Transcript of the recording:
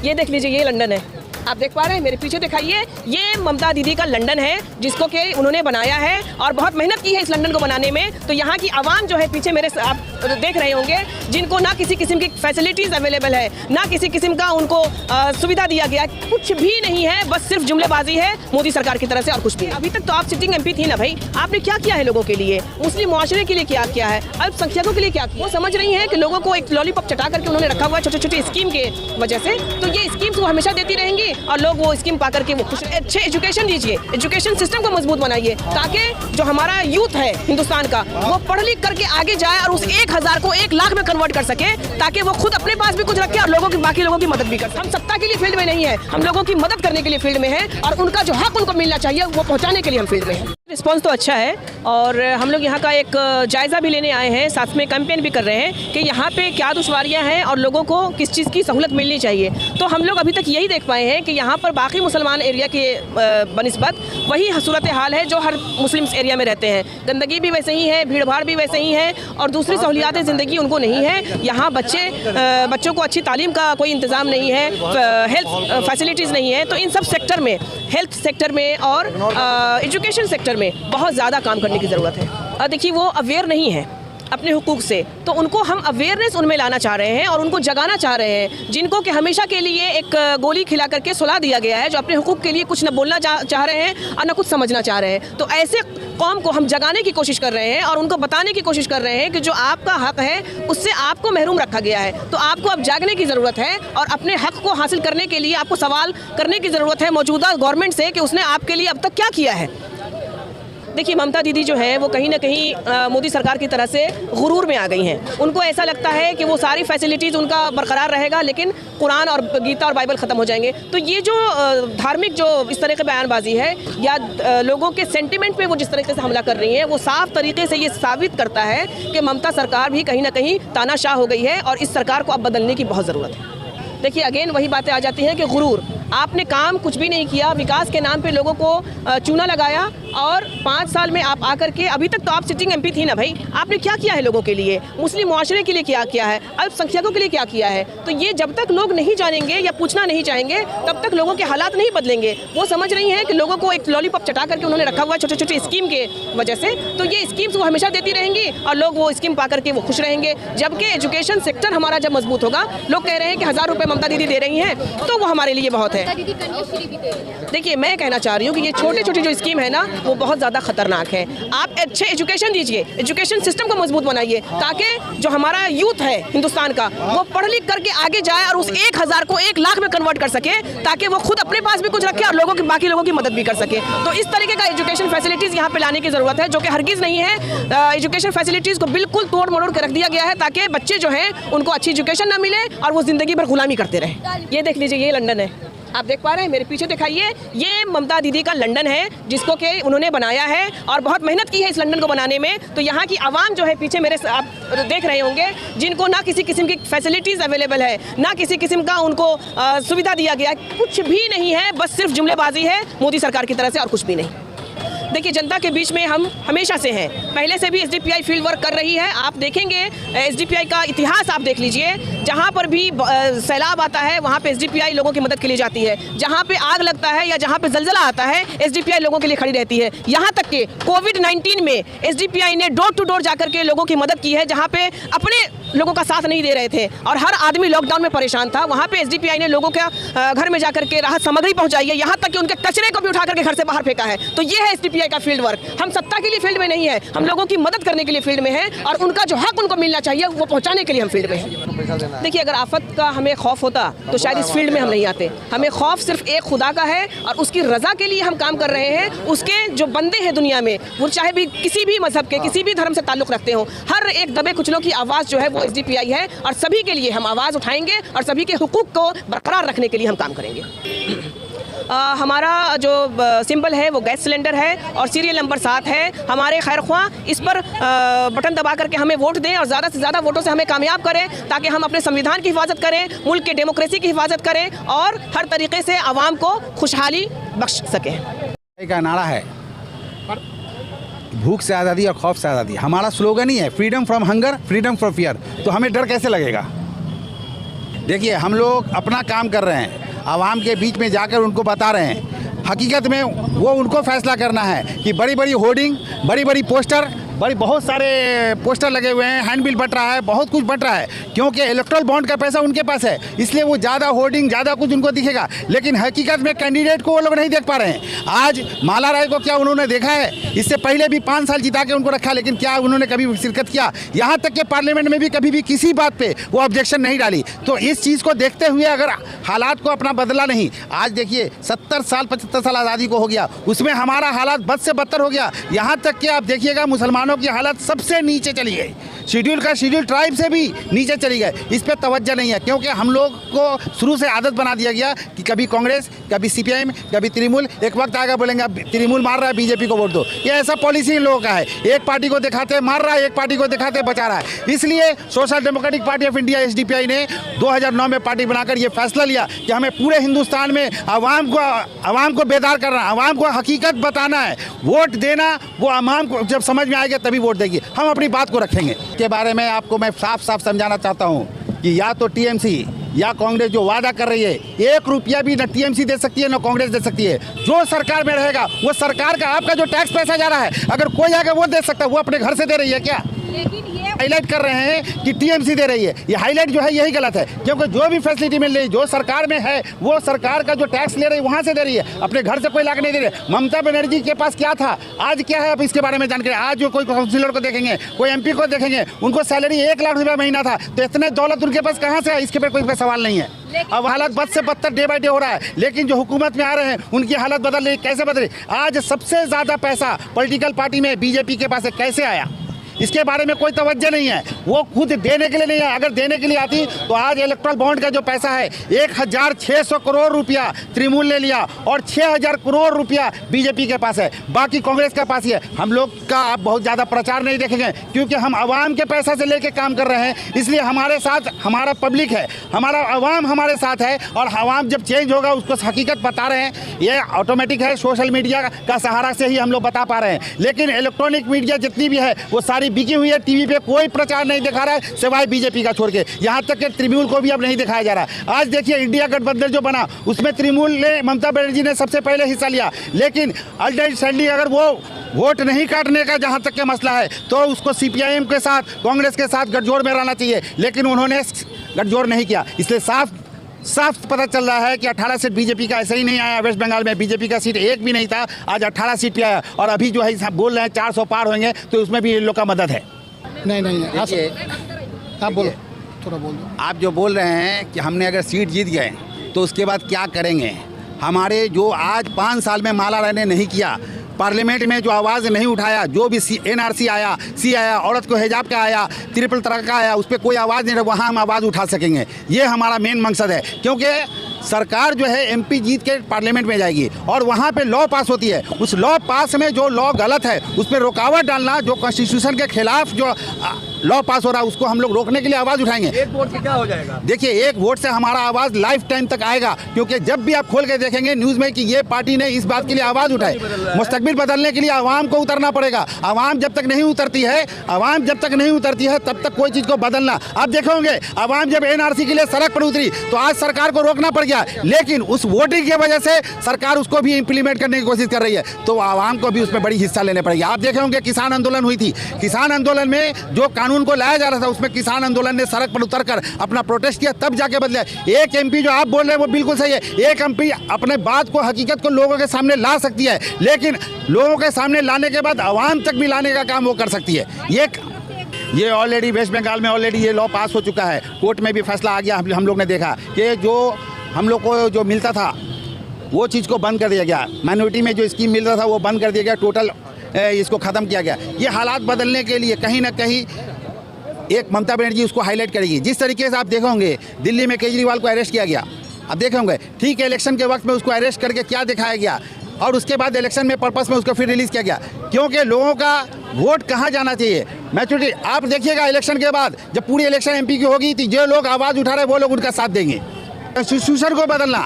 ये देख लीजिए, ये लंदन है, आप देख पा रहे हैं, मेरे पीछे दिखाइए, ये ममता दीदी का लंदन है जिसको कि उन्होंने बनाया है और बहुत मेहनत की है इस लंदन को बनाने में। तो यहाँ की आवाम जो है पीछे मेरे आप देख रहे होंगे, जिनको ना किसी किस्म की फैसिलिटीज़ अवेलेबल है, ना किसी किस्म का उनको सुविधा दिया गया, कुछ भी नहीं है, बस सिर्फ जुमलेबाजी है मोदी सरकार की तरफ से और कुछ भी। अभी तक तो आप सिटिंग MP थी ना भाई, आपने क्या किया है लोगों के लिए, मुस्लिम मुआशरे के लिए क्या किया है, अल्पसंख्यकों के लिए क्या किया? वो समझ रही हैं कि लोगों को एक लॉलीपॉप चटा करके उन्होंने रखा हुआ है छोटी छोटी स्कीम के वजह से, तो ये स्कीम्स वो हमेशा देती रहेंगी और लोग वो स्कीम पा करके वो खुश। अच्छे एजुकेशन दीजिए, एजुकेशन सिस्टम को मजबूत बनाइए ताकि जो हमारा यूथ है हिंदुस्तान का वो पढ़ लिख करके आगे जाए और उस 1000 को 1 लाख में कन्वर्ट कर सके, ताकि वो खुद अपने पास भी कुछ रखे और लोगों की बाकी लोगों की मदद भी कर सके। हम सत्ता के लिए फील्ड में नहीं है, हम लोगों की मदद करने के लिए फील्ड में है और उनका जो हक उनको मिलना चाहिए वो पहुंचाने के लिए हम फील्ड में हैं। रिस्पांस तो अच्छा है और हम लोग यहाँ का एक जायज़ा भी लेने आए हैं, साथ में कैंपेन भी कर रहे हैं कि यहाँ पे क्या दुश्वारियाँ हैं और लोगों को किस चीज़ की सहूलत मिलनी चाहिए। तो हम लोग अभी तक यही देख पाए हैं कि यहाँ पर बाकी मुसलमान एरिया के बनिस्बत वही सूरत हाल है जो हर मुस्लिम एरिया में रहते हैं। गंदगी भी वैसे ही है, भीड़ भाड़ भी वैसे ही है और दूसरी सहूलियात ज़िंदगी उनको नहीं है। यहाँ बच्चों को अच्छी तालीम का कोई इंतज़ाम नहीं है, हेल्थ फैसिलिटीज़ नहीं है। तो इन सब सेक्टर में, हेल्थ सेक्टर में और एजुकेशन सेक्टर में बहुत ज़्यादा काम करने की ज़रूरत है। देखिए, वो अवेयर नहीं है अपने हुकूक से, तो उनको हम अवेयरनेस उनमें लाना चाह रहे हैं और उनको जगाना चाह रहे हैं, जिनको कि हमेशा के लिए एक गोली खिला करके सुला दिया गया है, जो अपने हुकूक के लिए कुछ न बोलना चाह रहे हैं और न कुछ समझना चाह रहे हैं। तो ऐसे कौम को हम जगाने की कोशिश कर रहे हैं और उनको बताने की कोशिश कर रहे हैं कि जो आपका हक है उससे आपको महरूम रखा गया है। तो आपको अब जागने की ज़रूरत है और अपने हक को हासिल करने के लिए आपको सवाल करने की ज़रूरत है मौजूदा गवर्नमेंट से कि उसने आपके लिए अब तक क्या किया है। देखिए, ममता दीदी जो है वो कहीं ना कहीं मोदी सरकार की तरह से गुरूर में आ गई हैं। उनको ऐसा लगता है कि वो सारी फैसिलिटीज़ उनका बरकरार रहेगा, लेकिन कुरान और गीता और बाइबल ख़त्म हो जाएंगे। तो ये जो धार्मिक जो इस तरह की बयानबाजी है या लोगों के सेंटिमेंट पे वो जिस तरीके से हमला कर रही हैं, वो साफ तरीके से ये साबित करता है कि ममता सरकार भी कहीं ना कहीं तानाशाह हो गई है और इस सरकार को अब बदलने की बहुत ज़रूरत है। देखिए, अगेन वही बातें आ जाती हैं कि गुरूर, आपने काम कुछ भी नहीं किया, विकास के नाम पे लोगों को चूना लगाया और 5 साल में आप आकर के, अभी तक तो आप सिटिंग MP थी ना भाई, आपने क्या किया है लोगों के लिए, मुस्लिम मुआशरे के लिए क्या किया है, अल्पसंख्यकों के लिए क्या किया है। तो ये जब तक लोग नहीं जानेंगे या पूछना नहीं चाहेंगे तब तक लोगों के हालात नहीं बदलेंगे। वो समझ रही हैं कि लोगों को एक लॉलीपॉप चटा करके उन्होंने रखा हुआ है छोटी छोटी स्कीम के वजह से, तो ये स्कीम्स वो हमेशा देती रहेंगी और लोग वो स्कीम पा करके वो खुश रहेंगे। जबकि एजुकेशन सेक्टर हमारा जब मजबूत होगा, लोग कह रहे हैं कि 1000 रुपये ममता दीदी दे रही हैं, तो वो हमारे लिए बहुत है। देखिए, मैं कहना चाह रही हूँ कि ये छोटी छोटी जो स्कीम है ना, वो बहुत ज़्यादा खतरनाक है। आप अच्छे एजुकेशन दीजिए, एजुकेशन सिस्टम को मजबूत बनाइए ताकि जो हमारा यूथ है हिंदुस्तान का वो पढ़ लिख करके आगे जाए और उस 1000 को 1 लाख में कन्वर्ट कर सके, ताकि वो खुद अपने पास भी कुछ रखे और लोगों की बाकी लोगों की मदद भी कर सके। तो इस तरीके का एजुकेशन फैसिलिटीज़ यहाँ पे लाने की ज़रूरत है, जो कि हरगिज़ नहीं है। एजुकेशन फैसिलिटीज़ को बिल्कुल तोड़ मरोड़ कर रख दिया गया है ताकि बच्चे जो हैं उनको अच्छी एजुकेशन ना मिले और वो ज़िंदगी भर गुलामी करते रहे। ये देख लीजिए, ये लंदन है, आप देख पा रहे हैं, मेरे पीछे दिखाइए, ये ममता दीदी का लंदन है जिसको कि उन्होंने बनाया है और बहुत मेहनत की है इस लंदन को बनाने में। तो यहाँ की आवाम जो है पीछे मेरे आप देख रहे होंगे, जिनको ना किसी किस्म की फैसिलिटीज़ अवेलेबल है, ना किसी किस्म का उनको सुविधा दिया गया, कुछ भी नहीं है, बस सिर्फ जुमलेबाजी है मोदी सरकार की तरफ से और कुछ भी नहीं। देखिए, जनता के बीच में हम हमेशा से हैं, पहले से भी SDPI फील्ड वर्क कर रही है। आप देखेंगे SDPI का इतिहास आप देख लीजिए, जहाँ पर भी सैलाब आता है वहाँ पे SDPI लोगों की मदद के लिए जाती है, जहाँ पे आग लगता है या जहाँ पे जलजला आता है SDPI लोगों के लिए खड़ी रहती है। यहाँ तक कि कोविड-19 में SDPI ने डोर टू डोर जाकर के लोगों की मदद की है, जहाँ पे अपने लोगों का साथ नहीं दे रहे थे और हर आदमी लॉकडाउन में परेशान था। वहाँ पे SDPI ने लोगों के घर में जाकर के राहत सामग्री पहुँचाई है, यहाँ तक कि उनके कचरे को भी उठा करके घर से बाहर फेंका है। तो ये है SDPI का फील्ड वर्क। हम सत्ता के लिए फील्ड में नहीं है, हम लोगों की मदद करने के लिए फील्ड में है और उनका जो हक उनको मिलना चाहिए वो पहुँचाने के लिए हम फील्ड में हैं। देखिए, अगर आफत का हमें खौफ होता तो शायद इस फील्ड में हम नहीं आते। हमें खौफ सिर्फ एक खुदा का है और उसकी रज़ा के लिए हम काम कर रहे हैं। उसके जो बंदे हैं दुनिया में, वो चाहे भी किसी भी मजहब के, किसी भी धर्म से ताल्लुक़ रखते हो, हर एक दबे कुचलों की आवाज़ जो है वो SDPI है और सभी के लिए हम आवाज़ उठाएंगे और सभी के हुकूक को बरकरार रखने के लिए हम काम करेंगे। हमारा जो सिंबल है वो गैस सिलेंडर है और सीरियल नंबर 7 है। हमारे खैर ख्वाह इस पर बटन दबा करके हमें वोट दें और ज़्यादा से ज़्यादा वोटों से हमें कामयाब करें, ताकि हम अपने संविधान की हिफाजत करें, मुल्क के डेमोक्रेसी की हिफाजत करें और हर तरीके से आवाम को खुशहाली बख्श सकें। का नारा है भूख से आज़ादी और खौफ से आज़ादी। हमारा स्लोगन ही है freedom from hunger, freedom from fear. तो हमें डर कैसे लगेगा? देखिए, हम लोग अपना काम कर रहे हैं, आवाम के बीच में जाकर उनको बता रहे हैं। हकीकत में वो उनको फैसला करना है कि बड़ी बड़ी होर्डिंग, बड़ी बड़ी पोस्टर, बहुत सारे पोस्टर लगे हुए हैं, हैंडबिल बट रहा है, बहुत कुछ बट रहा है, क्योंकि इलेक्ट्रल बॉन्ड का पैसा उनके पास है, इसलिए वो ज़्यादा होर्डिंग, ज़्यादा कुछ उनको दिखेगा, लेकिन हकीकत में कैंडिडेट को वो लोग नहीं देख पा रहे हैं। आज माला राय को क्या उन्होंने देखा है? इससे पहले भी 5 साल जिता के उनको रखा, लेकिन क्या उन्होंने कभी शिरकत किया? यहाँ तक कि पार्लियामेंट में भी कभी भी किसी बात पर वो ऑब्जेक्शन नहीं डाली। तो इस चीज़ को देखते हुए अगर हालात को अपना बदला नहीं, आज देखिए 70 साल 75 साल आज़ादी को हो गया, उसमें हमारा हालात बद से बदतर हो गया। यहाँ तक कि आप देखिएगा मुसलमानों की हालत सबसे नीचे चली गई, शेड्यूल ट्राइब से भी नीचे चली गई। इस पे तवज्जो नहीं है, क्योंकि हम लोग को शुरू से आदत बना दिया गया कि कभी कांग्रेस, कभी सीपीआईएम, कभी तृणमूल, एक वक्त आएगा बोलेंगे अब तृणमूल मार रहा है बीजेपी को वोट दो। ये ऐसा पॉलिसी इन लोगों का है, एक पार्टी को दिखाते मार रहा है, एक पार्टी को दिखाते बचा रहा है। इसलिए social democratic party of India SDPI ने 2009 में पार्टी बनाकर ये फैसला लिया कि हमें पूरे हिंदुस्तान में आवाम को बेदार करना, आवाम को हकीकत बताना है, वोट देना, वो आवाम को जब समझ में आएगा तभी वोट देगी। हम अपनी बात को रखेंगे। के बारे में आपको मैं साफ साफ समझाना चाहता हूँ कि या तो टीएमसी या कांग्रेस जो वादा कर रही है, 1 रुपया भी न टीएमसी दे सकती है न कांग्रेस दे सकती है। जो सरकार में रहेगा वो सरकार का, आपका जो टैक्स पैसा जा रहा है, अगर कोई आगे वो दे सकता है, वो अपने घर से दे रही है क्या? हाईलाइट कर रहे हैं कि टीएमसी दे रही है, ये हाईलाइट जो है यही गलत है, क्योंकि जो भी फैसिलिटी मिल रही है, जो सरकार में है, वो सरकार का जो टैक्स ले रही है वहाँ से दे रही है, अपने घर से कोई लाके नहीं दे रही। ममता बनर्जी के पास क्या था, आज क्या है, अब इसके बारे में जानकारी। आज जो कोई काउंसिलर को देखेंगे, कोई एमपी को देखेंगे, उनको सैलरी 1 लाख रुपया महीना था, तो इतने दौलत उनके पास कहाँ से है? इसके पर कोई सवाल नहीं है। अब हालत बद से बदतर डे बाय डे हो रहा है, लेकिन जो हुकूमत में आ रहे हैं उनकी हालत बदल रही। कैसे बदल रही? आज सबसे ज़्यादा पैसा पॉलिटिकल पार्टी में बीजेपी के पास है, कैसे आया? इसके बारे में कोई तवज्जो नहीं है। वो खुद देने के लिए नहीं है, अगर देने के लिए आती तो आज इलेक्ट्रल बॉन्ड का जो पैसा है 1600 करोड़ रुपया तृणमूल ने लिया और 6000 करोड़ रुपया बीजेपी के पास है, बाकी कांग्रेस के पास ही है। हम लोग का आप बहुत ज़्यादा प्रचार नहीं देखेंगे, क्योंकि हम आवाम के पैसा से लेके काम कर रहे हैं, इसलिए हमारे साथ हमारा पब्लिक है, हमारा आवाम हमारे साथ है, और आवाम जब चेंज होगा उसको हकीकत बता रहे हैं। ये ऑटोमेटिक है, सोशल मीडिया का सहारा से ही हम लोग बता पा रहे हैं, लेकिन इलेक्ट्रॉनिक मीडिया जितनी भी है वो सारी बिकी हुई है। टीवी पे कोई प्रचार नहीं दिखा रहा है सिवाय बीजेपी का छोड़ के, यहाँ तक कि तृणमूल को भी अब नहीं दिखाया जा रहा है। आज देखिए इंडिया गठबंधन जो बना उसमें तृणमूल ने, ममता बनर्जी ने सबसे पहले हिस्सा लिया, लेकिन अल्टरनेटिवली अगर वो वोट नहीं काटने का जहाँ तक के मसला है तो उसको सीपीआईएम के साथ, कांग्रेस के साथ गठजोड़ में रहना चाहिए, लेकिन उन्होंने गठजोड़ नहीं किया। इसलिए साफ पता चल रहा है कि 18 सीट बीजेपी का ऐसे ही नहीं आया। वेस्ट बंगाल में बीजेपी का सीट 1 भी नहीं था, आज 18 सीट पे आया, और अभी जो है बोल रहे हैं 400 पार होंगे, तो उसमें भी इन लोग का मदद है। नहीं आप बोलो, थोड़ा बोल दो। आप जो बोल रहे हैं कि हमने अगर सीट जीत गए तो उसके बाद क्या करेंगे, हमारे जो आज 5 साल में माला राय ने नहीं किया, पार्लियामेंट में जो आवाज़ नहीं उठाया, जो भी एनआरसी आया, सी आया, औरत को हिजाब का आया, ट्रिपल तलाक का आया, उस पर कोई आवाज़ नहीं रहा, वहाँ हम आवाज़ उठा सकेंगे। ये हमारा मेन मकसद है, क्योंकि सरकार जो है एमपी जीत के पार्लियामेंट में जाएगी और वहाँ पे लॉ पास होती है, उस लॉ पास में जो लॉ गलत है उस पर रुकावट डालना, जो कॉन्स्टिट्यूशन के खिलाफ जो लॉ पास हो रहा है उसको हम लोग रोकने के लिए आवाज़ उठाएंगे। 1 वोट से क्या हो जाएगा? देखिए 1 वोट से हमारा आवाज़ लाइफ टाइम तक आएगा, क्योंकि जब भी आप खोल के देखेंगे न्यूज़ में कि ये पार्टी ने इस बात के लिए आवाज़ उठाई, मुस्तकबिल बदलने के लिए आवाम को उतरना पड़ेगा। आवाम जब तक नहीं उतरती है तब तक कोई चीज़ को बदलना। आप देखोगे आवाम जब एनआरसी के लिए सड़क पर उतरी तो आज सरकार को रोकना पड़ गया, लेकिन उस वोटिंग की वजह से सरकार उसको भी इम्प्लीमेंट करने की कोशिश कर रही है, तो आवाम को भी उसमें बड़ी हिस्सा लेने पड़ेगी। आप देखे होंगे किसान आंदोलन हुई थी, किसान आंदोलन में जो कानून को लाया जा रहा था उसमें किसान आंदोलन ने सड़क पर उतरकर अपना प्रोटेस्ट किया, तब जाके बदले। एक एमपी जो आप बोल रहे हैं वो बिल्कुल सही है, एक एमपी अपने बात को, हकीकत को लोगों के सामने ला सकती है, लेकिन लोगों के सामने लाने के बाद आवाम तक भी लाने का काम वो कर सकती है। ये ऑलरेडी वेस्ट बंगाल में ऑलरेडी ये लॉ पास हो चुका है, कोर्ट में भी फैसला आ गया। हम लोग ने देखा कि जो हम लोग को जो मिलता था वो चीज़ को बंद कर दिया गया, माइनॉरिटी में जो स्कीम मिल रहा था वो बंद कर दिया गया, टोटल इसको ख़त्म किया गया। ये हालात बदलने के लिए कहीं ना कहीं एक ममता बनर्जी उसको हाईलाइट करेगी। जिस तरीके से आप देखोगे दिल्ली में केजरीवाल को अरेस्ट किया गया, आप देखोगे ठीक है इलेक्शन के वक्त में उसको अरेस्ट करके क्या दिखाया गया, और उसके बाद इलेक्शन में पर्पस में उसको फिर रिलीज़ किया गया, क्योंकि लोगों का वोट कहाँ जाना चाहिए, मैच्योरिटी। आप देखिएगा इलेक्शन के बाद जब पूरी इलेक्शन एमपी की होगी तो जो लोग आवाज़ उठा रहे हैं वो लोग उनका साथ देंगे। कॉन्स्टिट्यूशन को बदलना,